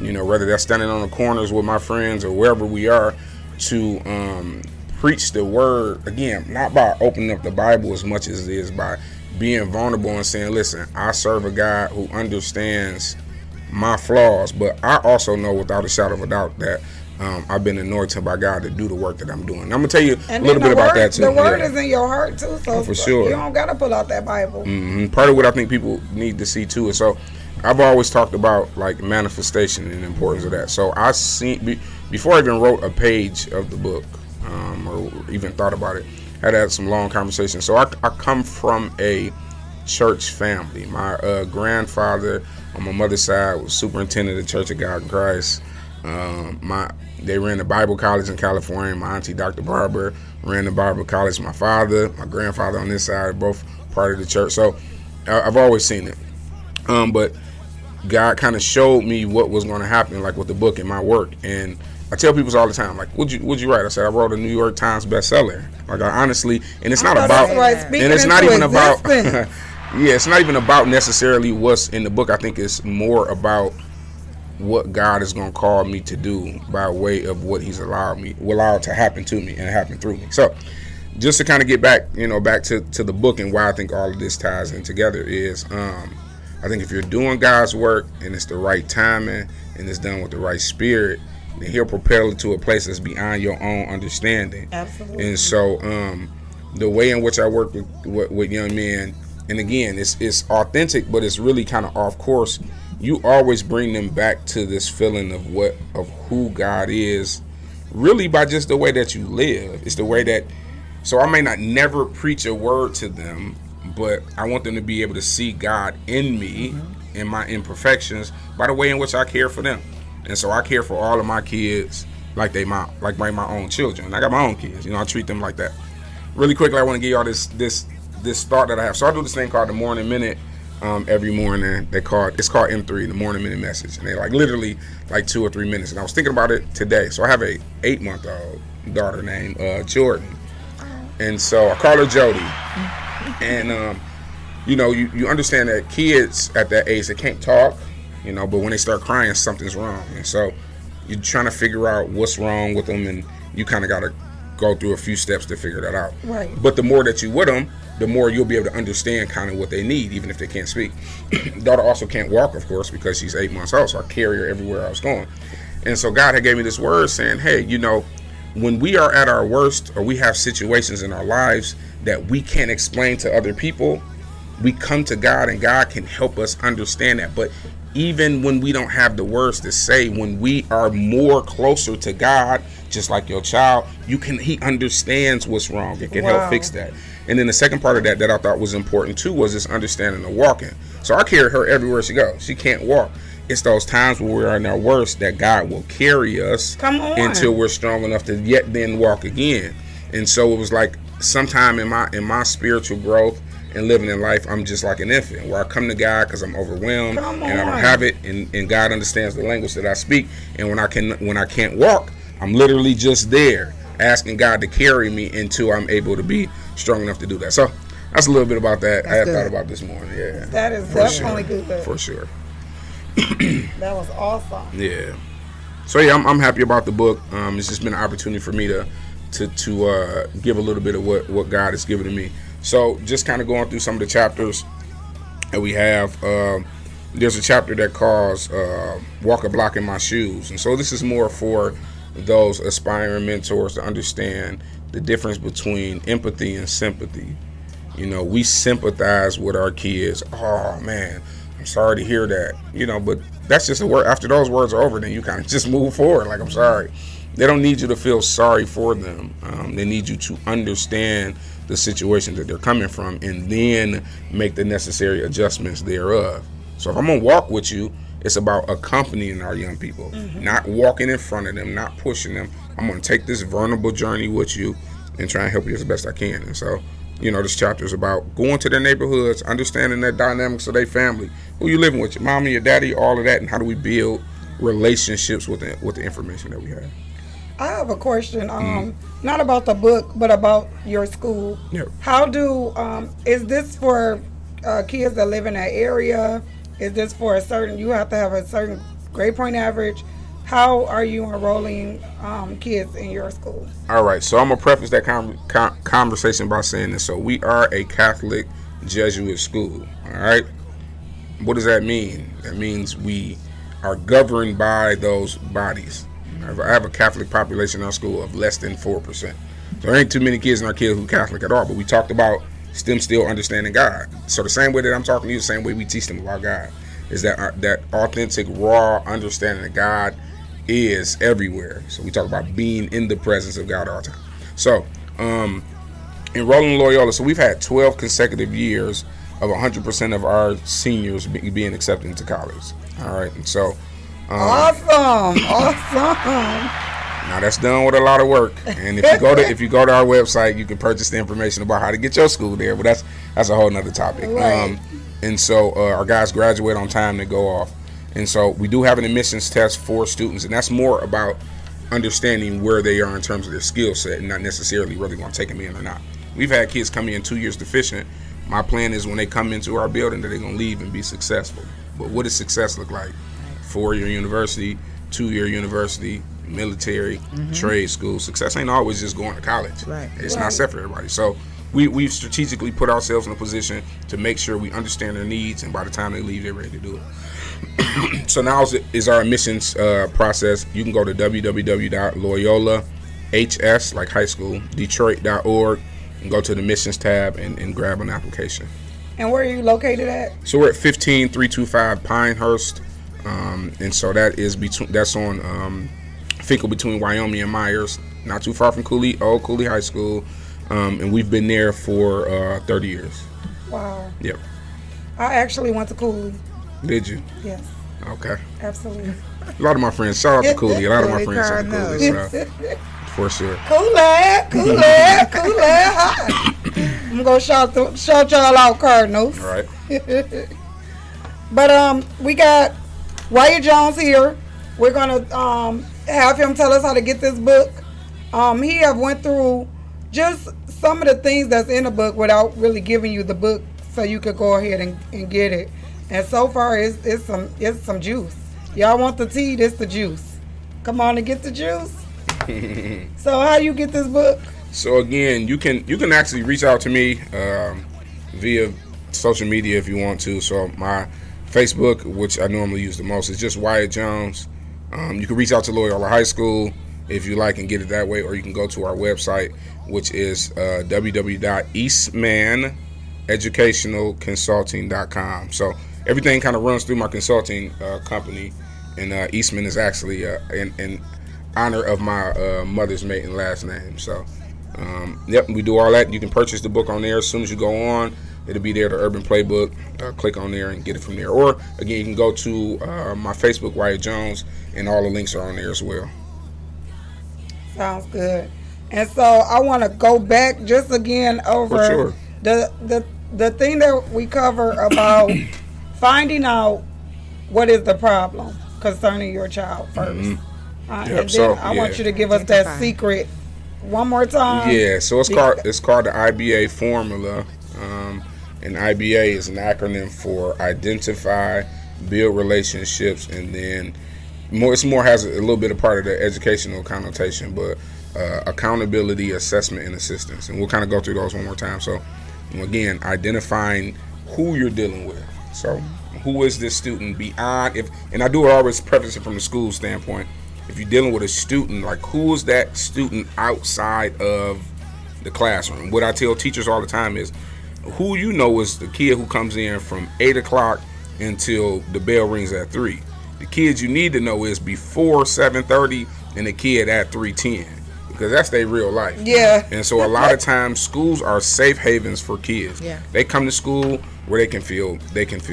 you know, whether that's standing on the corners with my friends or wherever we are, to preach the word, again, not by opening up the Bible as much as it is by being vulnerable and saying, listen, I serve a God who understands my flaws, but I also know without a shadow of a doubt that I've been anointed by God to do the work that I'm doing. I'm going to tell you a little bit about that too. The word is in your heart too, so for sure. You don't got to pull out that Bible. Part of what I think people need to see too is, so I've always talked about like manifestation and the importance of that. So I seen, before I even wrote a page of the book, or even thought about it, I had some long conversations. So I come from a church family. My grandfather on my mother's side was superintendent of the Church of God in Christ. They ran the Bible college in California. My auntie, Dr. Barber, ran the Bible college. My father, my grandfather on this side, both part of the church. So I've always seen it. But God kind of showed me what was going to happen, like with the book and my work. And I tell people all the time, like, what'd you write? I said, I wrote a New York Times bestseller. Like, I honestly, and it's not about, and it's not even about, yeah, it's not even about necessarily what's in the book. I think it's more about what God is going to call me to do by way of what He's allowed to happen to me and happen through me. So, just to kind of get back, back to the book and why I think all of this ties in together is, I think if you're doing God's work and it's the right timing and it's done with the right spirit, then He'll propel you to a place that's beyond your own understanding. Absolutely. And so, the way in which I work with young men, and again, it's authentic, but it's really kind of off course. You always bring them back to this feeling of who God is, really by just the way that you live. It's the way that, so I may not never preach a word to them, but I want them to be able to see God in me, in my imperfections, by the way in which I care for them. And so I care for all of my kids like my own children. I got my own kids, I treat them like that. Really quickly, I want to give y'all this this thought that I have. So I do this thing called the Morning Minute every morning. It's called M3, the Morning Minute Message, and they like literally like 2 or 3 minutes. And I was thinking about it today. So I have a 8-month-old daughter named Jordan, and so I call her Jody. And you know, you understand that kids at that age, they can't talk, you know, but when they start crying, something's wrong. And so you're trying to figure out what's wrong with them, and you kind of got to go through a few steps to figure that out. Right. But the more that you with them, the more you'll be able to understand kind of what they need, even if they can't speak. Daughter also can't walk, of course, because she's 8 months old, so I carry her everywhere I was going. And so God had gave me this word saying, hey, you know, when we are at our worst, or we have situations in our lives that we can't explain to other people, we come to God, and God can help us understand that. But even when we don't have the words to say, when we are more closer to God, just like your child, he understands what's wrong and can help fix that. And then the second part of that I thought was important too was this understanding of walking. So I carry her everywhere she goes. She can't walk. It's those times when we're in our worst that God will carry us until we're strong enough to yet then walk again. And so it was like sometime in my spiritual growth and living in life, I'm just like an infant, where I come to God because I'm overwhelmed and I don't have it, and God understands the language that I speak. And when I can't walk, I'm literally just there asking God to carry me until I'm able to be strong enough to do that. So that's a little bit about that. I had thought about this morning. Yeah, that is definitely good. For sure. That was awesome. Yeah. So yeah, I'm happy about the book. It's just been an opportunity for me to give a little bit of what God has given to me. So just kind of going through some of the chapters that we have. There's a chapter that calls Walk a Block in My Shoes. And so this is more for those aspiring mentors to understand the difference between empathy and sympathy. You know, we sympathize with our kids. Oh man, I'm sorry to hear that. You know, but that's just a word. After those words are over, then you kind of just move forward. Like, I'm sorry. They don't need you to feel sorry for them. They need you to understand the situation that they're coming from and then make the necessary adjustments thereof. So if I'm gonna walk with you, it's about accompanying our young people, not walking in front of them, not pushing them. I'm gonna take this vulnerable journey with you and try and help you as best I can. And so, you know, this chapter is about going to their neighborhoods, understanding their dynamics of their family, who you living with, your mommy, your daddy, all of that, and how do we build relationships with the information that we have. I have a question, not about the book, but about your school. Yep. How is this for kids that live in that area? Is this for you have to have a certain grade point average? How are you enrolling kids in your school? All right, so I'm going to preface that conversation by saying this. So we are a Catholic Jesuit school, all right? What does that mean? That means we are governed by those bodies. I have a Catholic population in our school of less than 4%. So there ain't too many kids in our kids who are Catholic at all, but we talked about them still understanding God. So the same way that I'm talking to you, the same way we teach them about God, is that authentic, raw understanding that God is everywhere. So we talk about being in the presence of God all the time. So enrolling in Loyola, so we've had 12 consecutive years of 100% of our seniors being accepted into college. All right, and so awesome. Now that's done with a lot of work, and if you go to our website, you can purchase the information about how to get your school there. But that's a whole nother topic. Right. And so our guys graduate on time to go off, and so we do have an admissions test for students, and that's more about understanding where they are in terms of their skill set, and not necessarily whether they're going to take them in or not. We've had kids come in 2 years deficient. My plan is when they come into our building that they're going to leave and be successful. But what does success look like? 4-year university, 2-year university, military, trade school. Success ain't always just going to college. Right. It's not set for everybody. So we've strategically put ourselves in a position to make sure we understand their needs, and by the time they leave, they're ready to do it. So now is our admissions process. You can go to www.loyolahs, like high school, detroit.org, and go to the admissions tab and grab an application. And where are you located at? So we're at 15325 Pinehurst. And so that's on Finkel between Wyoming and Myers, not too far from Old Cooley High School, and we've been there for 30 years. Wow. Yep. I actually went to Cooley. Did you? Yes. Okay. Absolutely. A lot of my friends, shout out to Cooley. A lot of my friends are Cooley, so, for sure. Cooley. I'm gonna shout y'all out, Cardinals. All right. But we got Wyatt Jones here. We're gonna have him tell us how to get this book. He have went through just some of the things that's in the book without really giving you the book, so you could go ahead and get it. And so far, it's some juice. Y'all want the tea? This the juice. Come on and get the juice. So how you get this book? So again, you can actually reach out to me via social media if you want to. So my Facebook, which I normally use the most, is just Wyatt Jones. You can reach out to Loyola High School if you like and get it that way, or you can go to our website, which is www.eastmaneducationalconsulting.com. So everything kind of runs through my consulting company, and Eastman is actually in honor of my mother's maiden last name. So yep, we do all that. You can purchase the book on there as soon as you go on. It'll be there, the Urban Playbook. Click on there and get it from there. Or, again, you can go to my Facebook, Wyatt Jones, and all the links are on there as well. Sounds good. And so I want to go back just again over the thing that we cover about finding out what is the problem concerning your child first. Yep, and then I want you to give us that secret one more time. Yeah, so it's called the IBA formula. And IBA is an acronym for identify, build relationships, and then has a little bit of part of the educational connotation, but accountability, assessment, and assistance. And we'll kind of go through those one more time. So again, identifying who you're dealing with. So who is this student beyond, and I do always preface it from the school standpoint. If you're dealing with a student, like who is that student outside of the classroom? What I tell teachers all the time is, who you know is the kid who comes in from 8 o'clock until the bell rings at 3. The kids you need to know is before 7:30 and the kid at 3:10, because that's their real life. Yeah. And so a lot of times schools are safe havens for kids. Yeah. They come to school where they can feel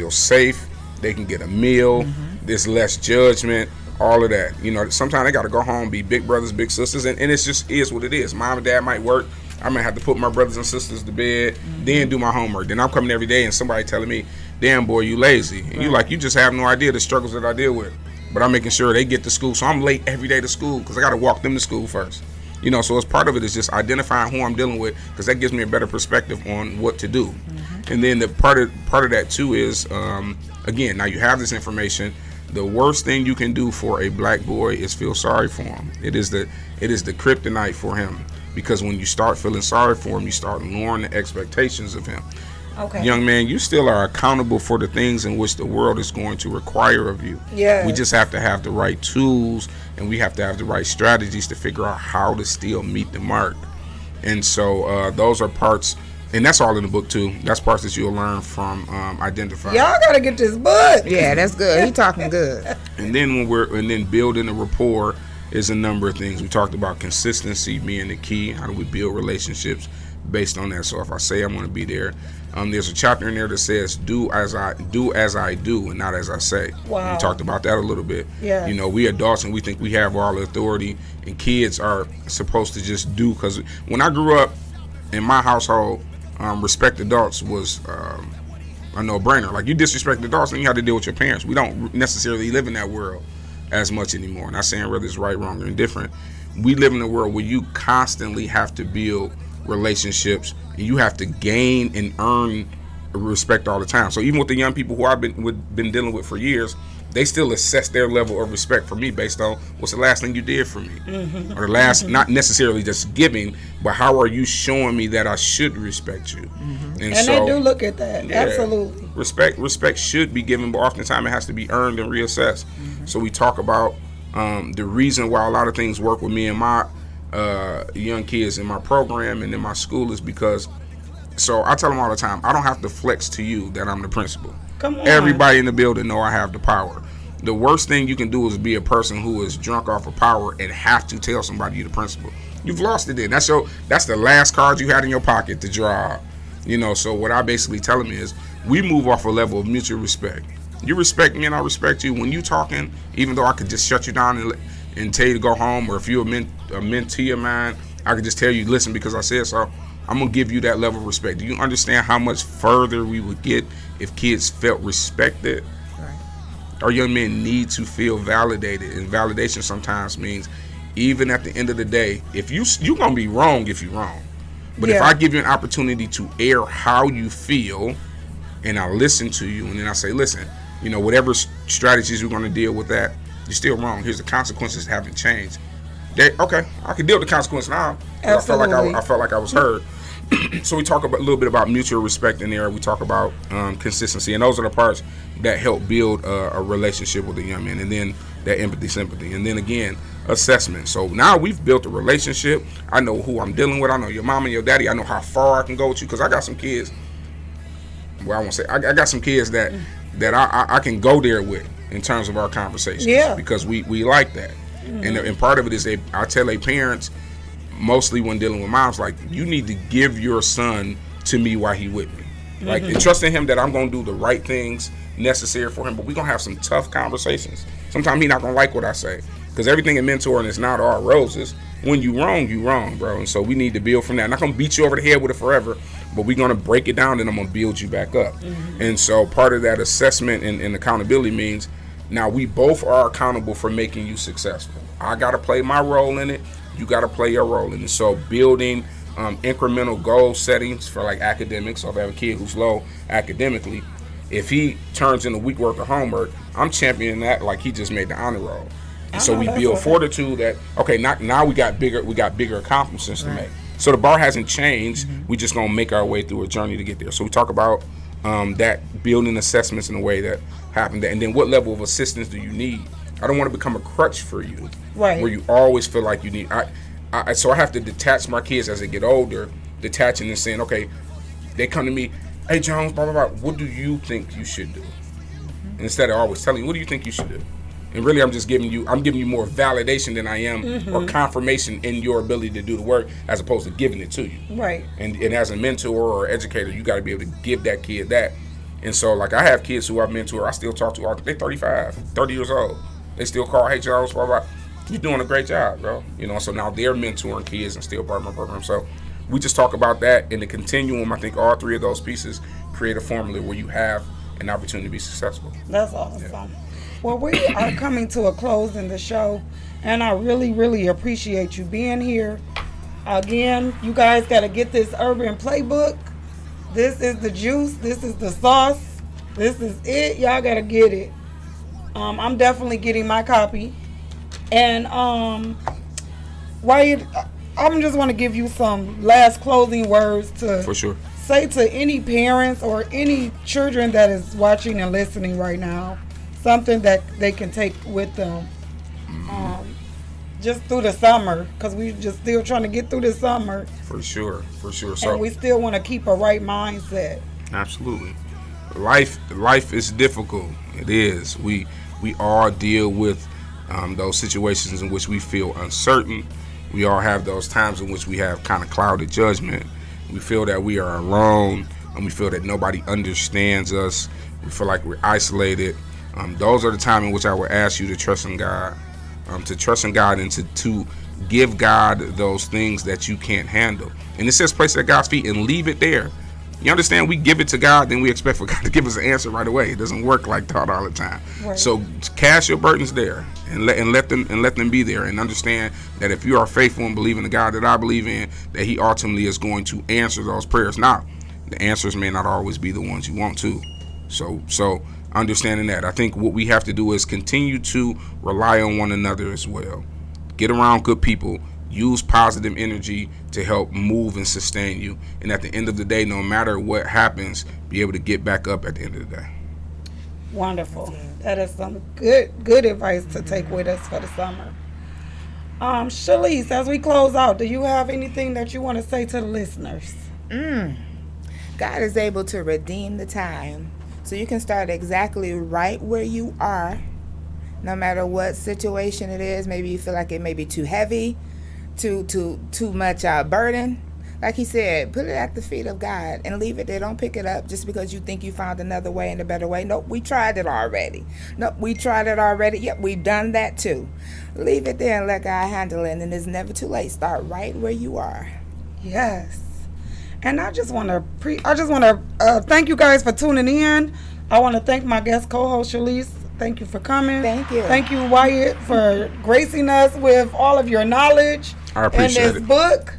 safe, they can get a meal, there's less judgment, all of that. You know, sometimes they got to go home, be big brothers, big sisters, and it just is what it is. Mom and dad might work. I might have to put my brothers and sisters to bed, then do my homework. Then I'm coming every day and somebody telling me, damn boy, you lazy. And you just have no idea the struggles that I deal with. But I'm making sure they get to school. So I'm late every day to school because I got to walk them to school first. You know, so as part of it is just identifying who I'm dealing with, because that gives me a better perspective on what to do. And then the part of that too is, again, now you have this information. The worst thing you can do for a black boy is feel sorry for him. It is the kryptonite for him. Because when you start feeling sorry for him, you start lowering the expectations of him. Okay. Young man, you still are accountable for the things in which the world is going to require of you. Yeah. We just have to have the right tools, and we have to have the right strategies to figure out how to still meet the mark. And so those are parts, and that's all in the book too. That's parts that you'll learn from identifying. Y'all gotta get this book. Yeah, that's good. He talking good. And then building a rapport is a number of things. We talked about consistency being the key. How do we build relationships based on that? So if I say I'm going to be there, there's a chapter in there that says do as I do and not as I say. Wow. We talked about that a little bit. Yeah. You know, we adults and we think we have all the authority, and kids are supposed to just do. Because when I grew up in my household, respect adults was a no-brainer. Like, you disrespect adults and you have to deal with your parents. We don't necessarily live in that world as much anymore. Not saying whether it's right, wrong, or indifferent. We live in a world where you constantly have to build relationships, and you have to gain and earn respect all the time. So even with the young people who I've been dealing with for years, they still assess their level of respect for me based on what's the last thing you did for me, or the last, not necessarily just giving, but how are you showing me that I should respect you? And so, they do look at that. Yeah, absolutely. Respect should be given, but oftentimes it has to be earned and reassessed. So we talk about the reason why a lot of things work with me and my young kids in my program and in my school is because, so I tell them all the time, I don't have to flex to you that I'm the principal. Come on. Everybody in the building know I have the power. The worst thing you can do is be a person who is drunk off of power and have to tell somebody you're the principal. You've lost it then. That's the last card you had in your pocket to draw. You know, so what I basically tell them is we move off a level of mutual respect. You respect me and I respect you. When you talking, even though I could just shut you down and tell you to go home, or if you're a mentee of mine, I could just tell you, listen, because I said so. I'm going to give you that level of respect. Do you understand how much further we would get if kids felt respected? Right. Our young men need to feel validated, and validation sometimes means, even at the end of the day, if you're going to be wrong if you're wrong. But if I give you an opportunity to air how you feel, and I listen to you, and then I say, listen, whatever strategies we're going to deal with that, you're still wrong. Here's the consequences haven't changed. Okay, I can deal with the consequence now. Absolutely. I felt like I was heard. So we talk a little bit about mutual respect in there. We talk about consistency, and those are the parts that help build a relationship with the young man. And then that empathy, sympathy, and then again, assessment. So now we've built a relationship. I know who I'm dealing with. I know your mom and your daddy. I know how far I can go with you, because I got some kids. Well, I won't say I got some kids that I can go there with in terms of our conversations. Yeah. Because we like that. And part of it is I tell their parents, mostly when dealing with moms, like, you need to give your son to me while he with me. Like, and trusting him that I'm going to do the right things necessary for him, but we're going to have some tough conversations. Sometimes he's not going to like what I say, because everything in mentoring is not all roses. When you wrong, bro. And so we need to build from that. I'm not going to beat you over the head with it forever, but we're going to break it down, and I'm going to build you back up. And so part of that assessment and accountability means now we both are accountable for making you successful. I got to play my role in it. You got to play your role in it. So building incremental goal settings for like academics. So if I have a kid who's low academically, if he turns in a week worth of homework, I'm championing that like he just made the honor roll. And so we build fortitude that, okay, now we got bigger accomplishments to make. So the bar hasn't changed. We just gonna make our way through a journey to get there. So we talk about that building assessments in a way that happened, and then what level of assistance do you need? I don't want to become a crutch for you, Right. where you always feel like you need. So I have to detach my kids as they get older, detaching and saying, okay, they come to me, hey Jones, blah blah blah. What do you think you should do? And instead of always telling you, what do you think you should do? And really, I'm giving you more validation than I am, or confirmation in your ability to do the work, as opposed to giving it to you. Right. And as a mentor or educator, you got to be able to give that kid that. And so, like, I have kids who I mentor, I still talk to, they're 35, 30 years old. They still call, hey, Jones, blah, blah. You're doing a great job, bro. So now they're mentoring kids and still part of my program. So we just talk about that in the continuum. I think all three of those pieces create a formula where you have an opportunity to be successful. That's awesome. Yeah. Well, we are coming to a close in the show, and I really, really appreciate you being here. Again, you guys got to get this Urban Playbook. This is the juice. This is the sauce. This is it. Y'all got to get it. I'm definitely getting my copy. And I'm just want to give you some last closing words to For sure. say to any parents or any children that is watching and listening right now, something that they can take with them just through the summer, because we just still trying to get through the summer. For sure. So And we still want to keep a right mindset. absolutely. Life is difficult. It is. We all deal with those situations in which we feel uncertain. We all have those times in which we have kind of clouded judgment. We feel that we are alone, and we feel that nobody understands us. We feel like we're isolated. Those are the times in which I would ask you to trust in God, and to give God those things that you can't handle. And it says place it at God's feet and leave it there. You understand? We give it to God, then we expect for God to give us an answer right away. It doesn't work like that all the time. Right. So cast your burdens there and let them be there, and understand that if you are faithful and believe in the God that I believe in, that He ultimately is going to answer those prayers. Now, the answers may not always be the ones you want to. So understanding that, I think what we have to do is continue to rely on one another as well. Get around good people. Use positive energy to help move and sustain you. And at the end of the day, no matter what happens, be able to get back up at the end of the day. Wonderful. That is some good advice to take with us for the summer. Challis, as we close out, do you have anything that you want to say to the listeners? God is able to redeem the time. So you can start exactly right where you are, no matter what situation it is. Maybe you feel like it may be too heavy, too much burden. Like he said, put it at the feet of God and leave it there. Don't pick it up just because you think you found another way and a better way. Nope, we tried it already. Yep, we've done that too. Leave it there and let God handle it. And it's never too late. Start right where you are. Yes. And I just want to thank you guys for tuning in. I want to thank my guest co-host Challis. Thank you for coming. Thank you. Thank you, Wyatt, for gracing us with all of your knowledge I appreciate in this it. book.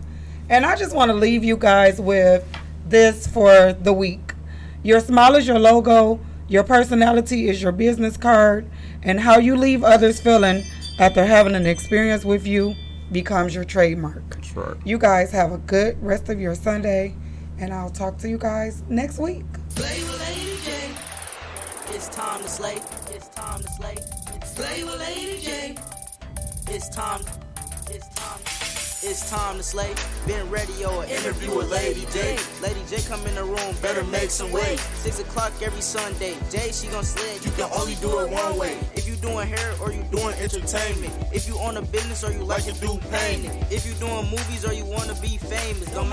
And I just want to leave you guys with this for the week. Your smile is your logo. Your personality is your business card. And how you leave others feeling after having an experience with you becomes your trademark. That's right. You guys have a good rest of your Sunday. And I'll talk to you guys next week. Slay with Lady J. It's time to slay. It's time to slay. Slay with Lady J. It's time. It's time. It's time to slay. Been radio, an interview with Lady J. Lady J come in the room, better make some way. 6 o'clock every Sunday. Jay, she gon' slay. You can only do it one way. If you doing hair or you doing entertainment. If you own a business or you like to do painting. If you doing movies or you wanna be famous. Don't matter.